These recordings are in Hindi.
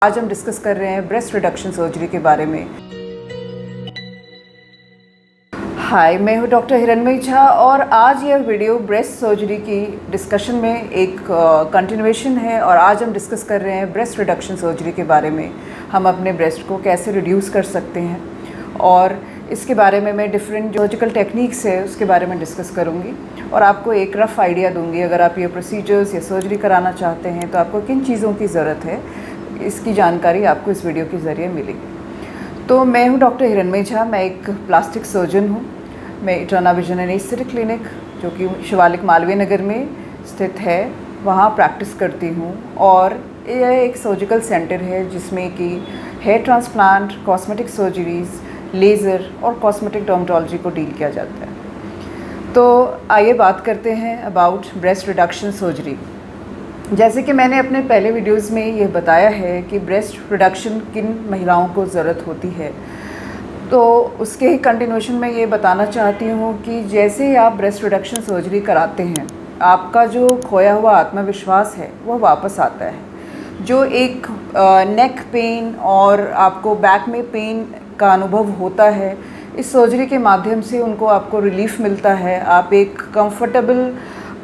आज हम डिस्कस कर रहे हैं ब्रेस्ट रिडक्शन सर्जरी के बारे में। हाय, मैं हूँ डॉक्टर हिरणमयी झा और आज यह वीडियो ब्रेस्ट सर्जरी की डिस्कशन में एक कंटिन्यूएशन है। और आज हम डिस्कस कर रहे हैं ब्रेस्ट रिडक्शन सर्जरी के बारे में। हम अपने ब्रेस्ट को कैसे रिड्यूस कर सकते हैं और इसके बारे में मैं डिफरेंट सर्जिकल टेक्निक्स है उसके बारे में डिस्कस करूँगी और आपको एक रफ़ आइडिया दूँगी। अगर आप ये प्रोसीजर्स या सर्जरी कराना चाहते हैं तो आपको किन चीज़ों की ज़रूरत है, इसकी जानकारी आपको इस वीडियो के ज़रिए मिलेगी। तो मैं हूँ डॉक्टर हिरणमयी झा, मैं एक प्लास्टिक सर्जन हूँ। मैं Eterna vision and aesthetic clinic जो कि शिवालिक मालवीय नगर में स्थित है वहाँ प्रैक्टिस करती हूँ। और यह एक सर्जिकल सेंटर है जिसमें कि hair transplant, cosmetic surgeries, laser और कॉस्मेटिक डर्मेटोलॉजी को डील किया जाता है। तो आइए बात करते हैं अबाउट ब्रेस्ट रिडक्शन सर्जरी। जैसे कि मैंने अपने पहले वीडियोस में ये बताया है कि ब्रेस्ट रिडक्शन किन महिलाओं को ज़रूरत होती है, तो उसके ही कंटिन्यूएशन में ये बताना चाहती हूँ कि जैसे ही आप ब्रेस्ट रिडक्शन सर्जरी कराते हैं, आपका जो खोया हुआ आत्मविश्वास है वो वापस आता है। जो एक नेक पेन और आपको बैक में पेन का अनुभव होता है, इस सर्जरी के माध्यम से उनको आपको रिलीफ मिलता है। आप एक कंफर्टेबल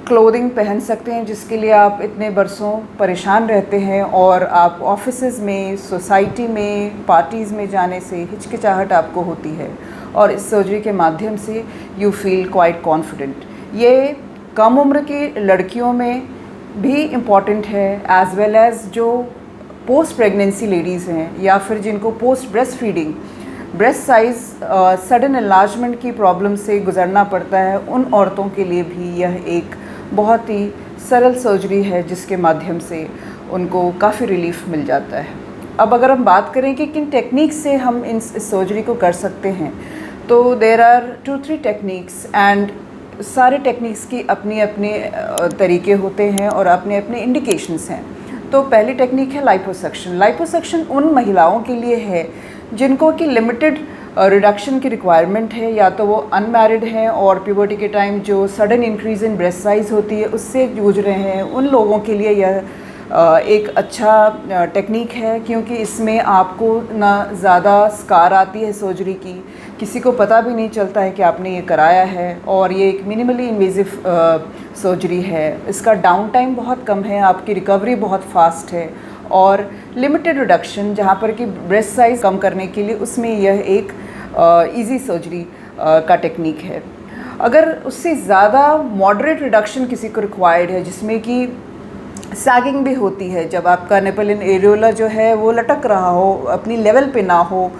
क्लोथिंग पहन सकते हैं जिसके लिए आप इतने बरसों परेशान रहते हैं और आप ऑफिसेज़ में, सोसाइटी में, पार्टीज़ में जाने से हिचकिचाहट आपको होती है और इस सर्जरी के माध्यम से यू फील क्वाइट कॉन्फिडेंट। ये कम उम्र की लड़कियों में भी इम्पॉर्टेंट है एज़ वेल एज़ जो पोस्ट प्रेगनेंसी लेडीज़ हैं या फिर जिनको post breast feeding breast size sudden enlargement की प्रॉब्लम से गुजरना पड़ता है। उन औरतों के लिए भी यह एक बहुत ही सरल सर्जरी है जिसके माध्यम से उनको काफ़ी रिलीफ मिल जाता है। अब अगर हम बात करें कि किन टेक्निक्स से हम इस सर्जरी को कर सकते हैं, तो देयर आर 2-3 टेक्निक्स एंड सारे टेक्निक्स की अपने अपने तरीके होते हैं और अपने अपने इंडिकेशंस हैं। तो पहली टेक्निक है लाइपोसक्शन। लाइपोसक्शन उन महिलाओं के लिए है जिनको कि लिमिटेड रिडक्शन की रिक्वायरमेंट है, या तो वो अनमैरिड हैं और प्यूबर्टी के टाइम जो sudden increase in breast size होती है उससे जूझ रहे हैं। उन लोगों के लिए यह एक अच्छा टेक्निक है क्योंकि इसमें आपको ना ज़्यादा स्कार आती है सर्जरी की, किसी को पता भी नहीं चलता है कि आपने ये कराया है और ये एक मिनिमली इन्वेजिव सर्जरी है। इसका डाउन टाइम बहुत कम है, आपकी रिकवरी बहुत फास्ट है और लिमिटेड रिडक्शन जहाँ पर कि ब्रेस्ट साइज़ कम करने के लिए उसमें यह एक इजी सर्जरी का टेक्निक है। अगर उससे ज़्यादा मॉडरेट रिडक्शन किसी को रिक्वायर्ड है जिसमें कि सैगिंग भी होती है, जब आपका निपल इन एरियोला जो है वो लटक रहा हो, अपनी लेवल पे ना हो,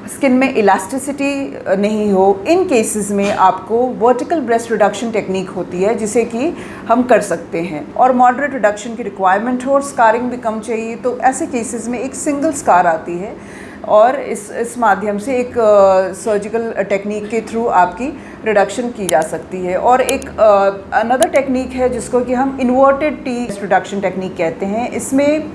स्किन में इलास्टिसिटी नहीं हो, इन केसेस में आपको वर्टिकल ब्रेस्ट रिडक्शन टेक्निक होती है जिसे कि हम कर सकते हैं। और मॉडरेट रिडक्शन की रिक्वायरमेंट हो और स्कारिंग भी कम चाहिए तो ऐसे केसेस में एक सिंगल स्कार आती है और इस माध्यम से एक सर्जिकल टेक्निक के थ्रू आपकी रिडक्शन की जा सकती है। और एक अनदर टेक्निक है जिसको कि हम इन्वर्टेड टी रिडक्शन टेक्निक कहते हैं। इसमें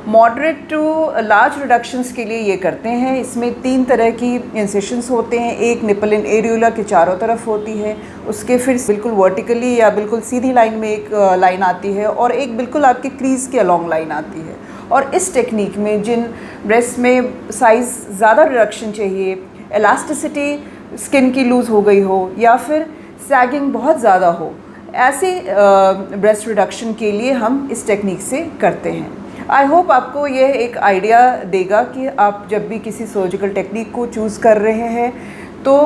मॉडरेट टू लार्ज रिडक्शंस के लिए ये करते हैं। इसमें 3 तरह की इंसेशंस होते हैं। एक निपल इन एरियोला के चारों तरफ होती है, उसके फिर बिल्कुल वर्टिकली या बिल्कुल सीधी लाइन में एक लाइन आती है और एक बिल्कुल आपके क्रीज के अलॉन्ग लाइन आती है। और इस टेक्निक में जिन ब्रेस्ट में साइज़ ज़्यादा रिडक्शन चाहिए, इलास्टिसिटी स्किन की लूज़ हो गई हो या फिर सैगिंग बहुत ज़्यादा हो, ऐसे ब्रेस्ट रिडक्शन के लिए हम इस टेक्निक से करते हैं। आई होप आपको यह एक आइडिया देगा कि आप जब भी किसी सर्जिकल टेक्निक को चूज़ कर रहे हैं तो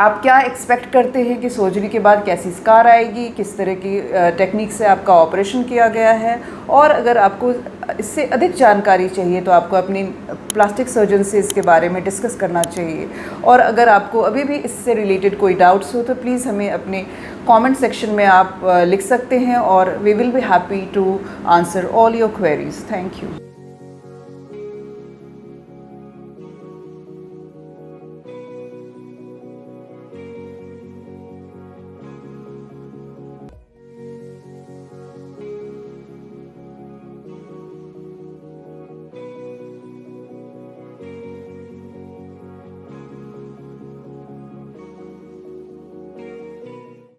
आप क्या एक्सपेक्ट करते हैं कि सर्जरी के बाद कैसी स्कार आएगी, किस तरह की टेक्निक से आपका ऑपरेशन किया गया है। और अगर आपको इससे अधिक जानकारी चाहिए तो आपको अपनी प्लास्टिक सर्जन से इसके बारे में डिस्कस करना चाहिए। और अगर आपको अभी भी इससे रिलेटेड कोई डाउट्स हो तो प्लीज़ हमें अपने कमेंट सेक्शन में आप लिख सकते हैं और we will be happy to answer all your queries. Thank you.